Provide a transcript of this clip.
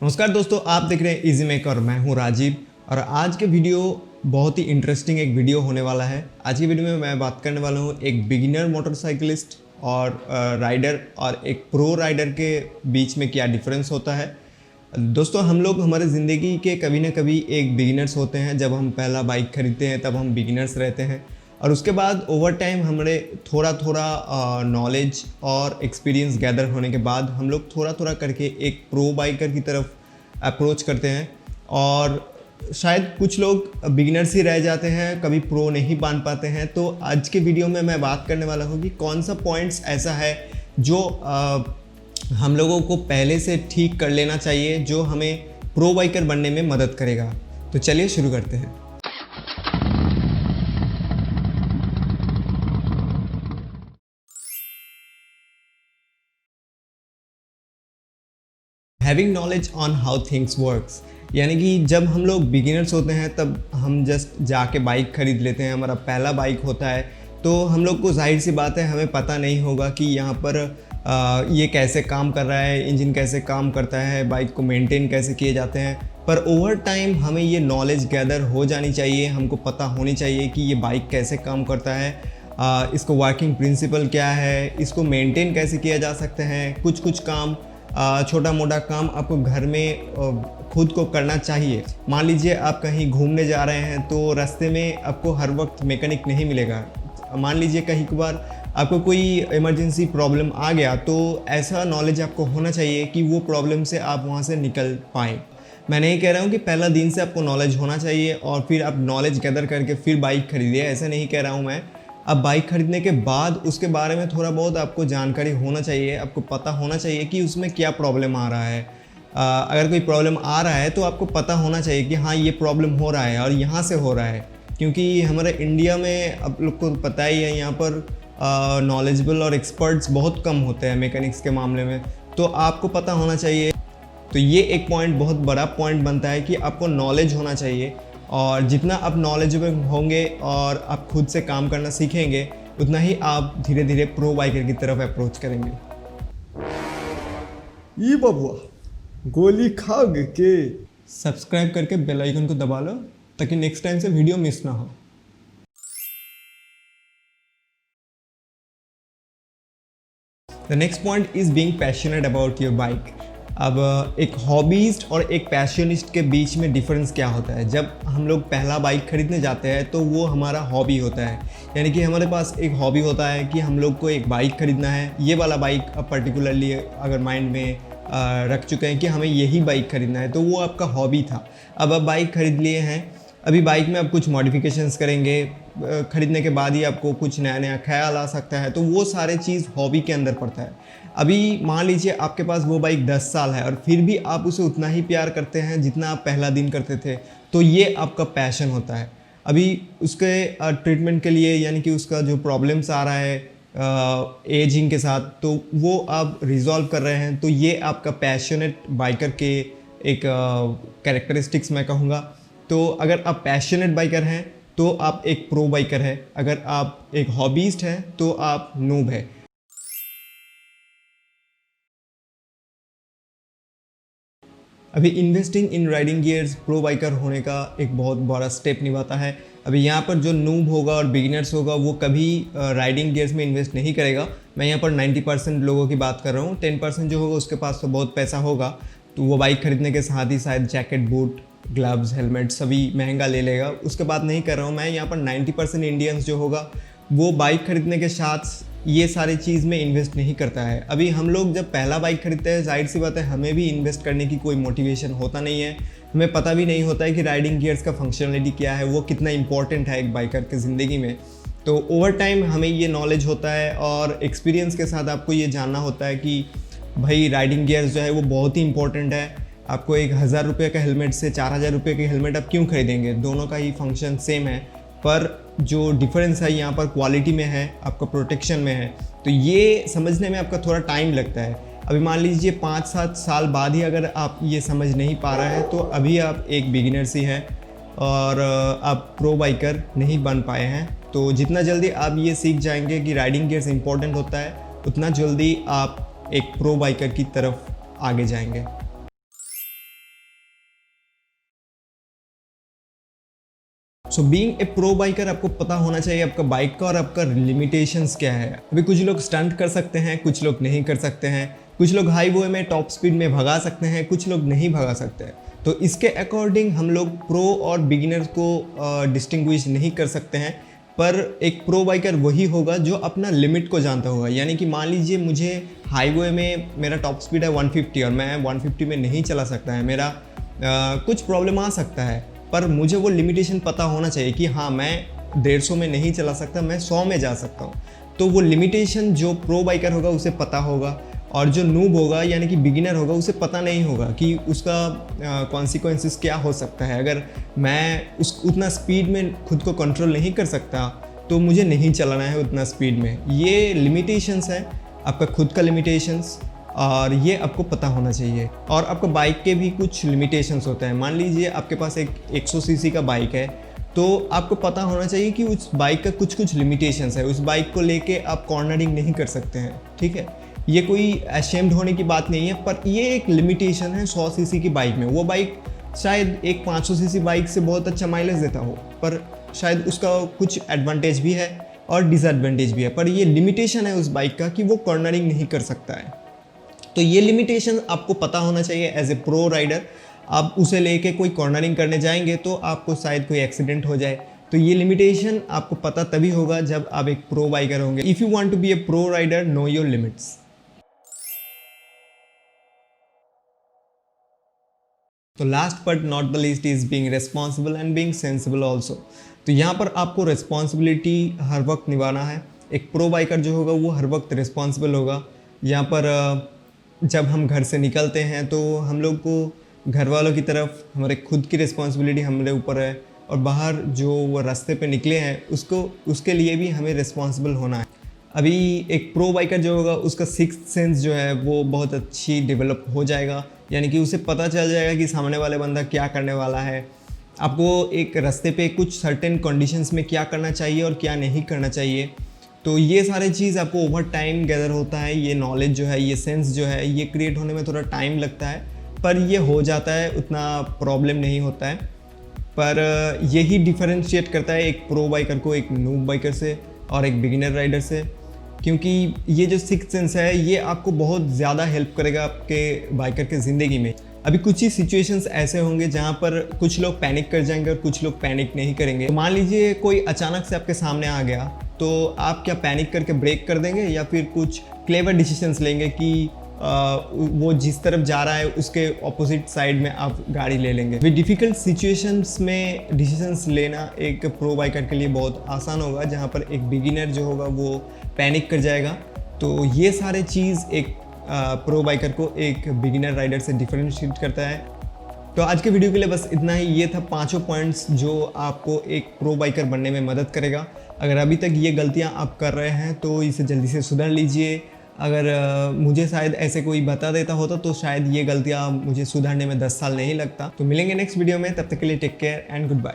नमस्कार दोस्तों, आप देख रहे हैं इजी मेक और मैं हूं राजीव। और आज के वीडियो बहुत ही इंटरेस्टिंग एक वीडियो होने वाला है। आज की वीडियो में मैं बात करने वाला हूं एक बिगिनर मोटरसाइकिलिस्ट और राइडर और एक प्रो राइडर के बीच में क्या डिफरेंस होता है। दोस्तों, हम लोग हमारे ज़िंदगी के कभी ना कभी एक बिगिनर्स होते हैं। जब हम पहला बाइक खरीदते हैं तब हम बिगिनर्स रहते हैं और उसके बाद ओवर टाइम हमारे थोड़ा थोड़ा नॉलेज और एक्सपीरियंस गैदर होने के बाद हम लोग थोड़ा थोड़ा करके एक प्रो बाइकर की तरफ अप्रोच करते हैं। और शायद कुछ लोग बिगिनर्स ही रह जाते हैं, कभी प्रो नहीं बन पाते हैं। तो आज के वीडियो में मैं बात करने वाला हूँ कि कौन सा पॉइंट्स ऐसा है जो हम लोगों को पहले से ठीक कर लेना चाहिए, जो हमें प्रो बाइकर बनने में मदद करेगा। तो चलिए शुरू करते हैं। Having knowledge on how things works, यानी कि जब हम लोग बिगिनर्स होते हैं तब हम जस्ट जाके बाइक खरीद लेते हैं। हमारा पहला बाइक होता है तो हम लोग को जाहिर सी बात है हमें पता नहीं होगा कि यहाँ पर ये कैसे काम कर रहा है, इंजन कैसे काम करता है, बाइक को मेंटेन कैसे किए जाते हैं। पर ओवर टाइम हमें ये नॉलेज गैदर हो जानी चाहिए। हमको पता होनी चाहिए कि ये बाइक कैसे काम करता है, इसको वर्किंग प्रिंसिपल क्या है, इसको मेंटेन कैसे किया जा सकते हैं। कुछ काम छोटा मोटा काम आपको घर में खुद को करना चाहिए। मान लीजिए आप कहीं घूमने जा रहे हैं तो रास्ते में आपको हर वक्त मैकेनिक नहीं मिलेगा। मान लीजिए कहीं एक बार आपको कोई इमरजेंसी प्रॉब्लम आ गया तो ऐसा नॉलेज आपको होना चाहिए कि वो प्रॉब्लम से आप वहाँ से निकल पाएँ। मैं नहीं कह रहा हूँ कि पहला दिन से आपको नॉलेज होना चाहिए और फिर आप नॉलेज गैदर करके फिर बाइक खरीदिए, ऐसा नहीं कह रहा हूँ मैं। अब बाइक खरीदने के बाद उसके बारे में थोड़ा बहुत आपको जानकारी होना चाहिए, आपको पता होना चाहिए कि उसमें क्या प्रॉब्लम आ रहा है। अगर कोई प्रॉब्लम आ रहा है तो आपको पता होना चाहिए कि हाँ ये प्रॉब्लम हो रहा है और यहाँ से हो रहा है। क्योंकि हमारे इंडिया में आप लोग को पता ही है, यहाँ पर नॉलेजेबल और एक्सपर्ट्स बहुत कम होते हैं मैकेनिक्स के मामले में, तो आपको पता होना चाहिए। तो ये एक पॉइंट बहुत बड़ा पॉइंट बनता है कि आपको नॉलेज होना चाहिए। और जितना आप नॉलेजेबल होंगे और आप खुद से काम करना सीखेंगे उतना ही आप धीरे धीरे प्रो बाइकर की तरफ अप्रोच करेंगे। ये बबुआ गोली खाओगे के? सब्सक्राइब करके बेल आइकन को दबा लो ताकि नेक्स्ट टाइम से वीडियो मिस ना हो। The next point is being passionate about your bike. अब एक हॉबीस्ट और एक पैशनिस्ट के बीच में डिफरेंस क्या होता है। जब हम लोग पहला बाइक खरीदने जाते हैं तो वो हमारा हॉबी होता है, यानी कि हमारे पास एक हॉबी होता है कि हम लोग को एक बाइक खरीदना है। ये वाला बाइक अब पर्टिकुलरली अगर माइंड में रख चुके हैं कि हमें यही बाइक खरीदना है, तो वो आपका हॉबी था। अब आप बाइक खरीद लिए हैं, अभी बाइक में आप कुछ मॉडिफिकेशंस करेंगे, खरीदने के बाद ही आपको कुछ नया नया ख्याल आ सकता है, तो वो सारे चीज़ हॉबी के अंदर पड़ता है। अभी मान लीजिए आपके पास वो बाइक 10 साल है और फिर भी आप उसे उतना ही प्यार करते हैं जितना आप पहला दिन करते थे, तो ये आपका पैशन होता है। अभी उसके ट्रीटमेंट के लिए, यानी कि उसका जो प्रॉब्लम्स आ रहा है एजिंग के साथ, तो वो आप रिजॉल्व कर रहे हैं, तो ये आपका पैशनेट बाइकर के एक कैरेक्टरिस्टिक्स मैं कहूँगा। तो अगर आप पैशनेट बाइकर हैं तो आप एक प्रो बाइकर हैं, अगर आप एक हॉबीस्ट हैं तो आप नूब है। अभी investing in riding gears pro biker होने का एक बहुत बड़ा स्टेप निभाता है। अभी यहाँ पर जो नूब होगा और बिगिनर्स होगा वो कभी राइडिंग गियर्स में इन्वेस्ट नहीं करेगा। मैं यहाँ पर 90% लोगों की बात कर रहा हूँ। 10% जो होगा उसके पास तो बहुत पैसा होगा, तो वो बाइक खरीदने के साथ ही शायद जैकेट, बूट, ग्लव्स, हेलमेट सभी महंगा ले लेगा। उसके बाद नहीं कर रहा हूँ मैं। यहाँ पर 90% इंडियंस जो होगा वो बाइक खरीदने के साथ ये सारी चीज़ में इन्वेस्ट नहीं करता है। अभी हम लोग जब पहला बाइक खरीदते हैं, जाहिर सी बात है हमें भी इन्वेस्ट करने की कोई मोटिवेशन होता नहीं है। हमें पता भी नहीं होता है कि राइडिंग गियर्स का फंक्शनलिटी क्या है, वो कितना इंपॉर्टेंट है एक बाइकर की ज़िंदगी में। तो ओवर टाइम हमें ये नॉलेज होता है और एक्सपीरियंस के साथ आपको ये जानना होता है कि भाई राइडिंग गियर्स जो है वो बहुत ही इंपॉर्टेंट है। आपको 1000 रुपये का हेलमेट से 4000 रुपये के हेलमेट आप क्यों खरीदेंगे? दोनों का ही फंक्शन सेम है, पर जो डिफरेंस है यहाँ पर क्वालिटी में है, आपका प्रोटेक्शन में है। तो ये समझने में आपका थोड़ा टाइम लगता है। अभी मान लीजिए 5-7 साल बाद ही अगर आप ये समझ नहीं पा रहे हैं तो अभी आप एक बिगिनर सी हैं और आप प्रो बाइकर नहीं बन पाए हैं। तो जितना जल्दी आप ये सीख जाएंगे कि राइडिंग गियर्स इंपॉर्टेंट होता है, उतना जल्दी आप एक प्रो बाइकर की तरफ आगे जाएंगे। So being a pro biker आपको पता होना चाहिए आपका बाइक का और आपका लिमिटेशंस क्या है। अभी कुछ लोग स्टंट कर सकते हैं, कुछ लोग नहीं कर सकते हैं, कुछ लोग हाईवे में टॉप स्पीड में भगा सकते हैं, कुछ लोग नहीं भगा सकते हैं। तो इसके अकॉर्डिंग हम लोग प्रो और बिगिनर्स को डिस्टिंग्विश नहीं कर सकते हैं। पर एक प्रो बाइकर वही होगा जो अपना लिमिट को जानता होगा। यानी कि मान लीजिए मुझे हाईवे में मेरा टॉप स्पीड है 150 और मैं 150 में नहीं चला सकता है, मेरा कुछ प्रॉब्लम आ सकता है, पर मुझे वो लिमिटेशन पता होना चाहिए कि हाँ मैं 150 में नहीं चला सकता, मैं 100 में जा सकता हूँ। तो वो लिमिटेशन जो प्रो बाइकर होगा उसे पता होगा, और जो नूब होगा यानी कि बिगिनर होगा उसे पता नहीं होगा कि उसका कॉन्सिक्वेंसेस क्या हो सकता है। अगर मैं उतना स्पीड में खुद को कंट्रोल नहीं कर सकता तो मुझे नहीं चलाना है उतना स्पीड में। ये लिमिटेशंस है, आपका खुद का लिमिटेशंस, और ये आपको पता होना चाहिए। और आपका बाइक के भी कुछ लिमिटेशंस होते हैं। मान लीजिए आपके पास एक 100 सीसी का बाइक है, तो आपको पता होना चाहिए कि उस बाइक का कुछ लिमिटेशंस है। उस बाइक को लेके आप कॉर्नरिंग नहीं कर सकते हैं, ठीक है। ये कोई अशेम्ड होने की बात नहीं है, पर ये एक लिमिटेशन है 100 सीसी की बाइक में। वो बाइक शायद एक 500 सीसी बाइक से बहुत अच्छा माइलेज देता हो, पर शायद उसका कुछ एडवांटेज भी है और डिसएडवांटेज भी है, पर ये लिमिटेशन है उस बाइक का कि वो कॉर्नरिंग नहीं कर सकता है। तो ये लिमिटेशन आपको पता होना चाहिए एज ए प्रो राइडर। आप उसे लेके कोई कॉर्नरिंग करने जाएंगे तो आपको शायद कोई एक्सीडेंट हो जाए। तो ये लिमिटेशन आपको पता तभी होगा जब आप एक प्रो बाइकर होंगे। If you want to be a pro rider, know your limits. तो last but not the least is being responsible and being sensible also. तो यहाँ पर आपको रिस्पॉन्सिबिलिटी हर वक्त निभाना है। एक प्रो बाइकर जो होगा वो हर वक्त रिस्पॉन्सिबल होगा। यहाँ पर जब हम घर से निकलते हैं तो हम लोग को घर वालों की तरफ हमारे खुद की रिस्पॉन्सिबिलिटी हमारे ऊपर है, और बाहर जो वो रास्ते पे निकले हैं उसके लिए भी हमें रिस्पॉन्सिबल होना है। अभी एक प्रो बाइकर जो होगा उसका सिक्स्थ सेंस जो है वो बहुत अच्छी डेवलप हो जाएगा। यानी कि उसे पता चल जाएगा कि सामने वाले बंदा क्या करने वाला है। आपको एक रास्ते पे कुछ सर्टेन कंडीशंस में क्या करना चाहिए और क्या नहीं करना चाहिए। तो ये सारे चीज़ आपको ओवर टाइम गैदर होता है। ये नॉलेज जो है, ये सेंस जो है, ये क्रिएट होने में थोड़ा टाइम लगता है, पर ये हो जाता है, उतना प्रॉब्लम नहीं होता है। पर यही डिफरेंशिएट करता है एक प्रो बाइकर को एक नूब बाइकर से और एक बिगिनर राइडर से, क्योंकि ये जो सिक्स्थ सेंस है ये आपको बहुत ज़्यादा हेल्प करेगा आपके बाइकर के ज़िंदगी में। अभी कुछ ही सिचुएशंस ऐसे होंगे जहाँ पर कुछ लोग पैनिक कर जाएंगे और कुछ लोग पैनिक नहीं करेंगे। तो मान लीजिए कोई अचानक से आपके सामने आ गया, तो आप क्या पैनिक करके ब्रेक कर देंगे या फिर कुछ क्लेवर डिसीजंस लेंगे कि वो जिस तरफ जा रहा है उसके ऑपोजिट साइड में आप गाड़ी ले लेंगे। वे डिफ़िकल्ट सिचुएशंस में डिसीजंस लेना एक प्रो बाइकर के लिए बहुत आसान होगा, जहाँ पर एक बिगिनर जो होगा वो पैनिक कर जाएगा। तो ये सारे चीज़ एक प्रो बाइकर को एक बिगिनर राइडर से डिफरेंशिएट करता है। तो आज के वीडियो के लिए बस इतना ही। ये था 5 पॉइंट्स जो आपको एक प्रो बाइकर बनने में मदद करेगा। अगर अभी तक ये गलतियाँ आप कर रहे हैं तो इसे जल्दी से सुधार लीजिए। अगर मुझे शायद ऐसे कोई बता देता होता तो शायद ये गलतियाँ मुझे सुधारने में 10 साल नहीं लगता। तो मिलेंगे नेक्स्ट वीडियो में, तब तक के लिए take care and good bye.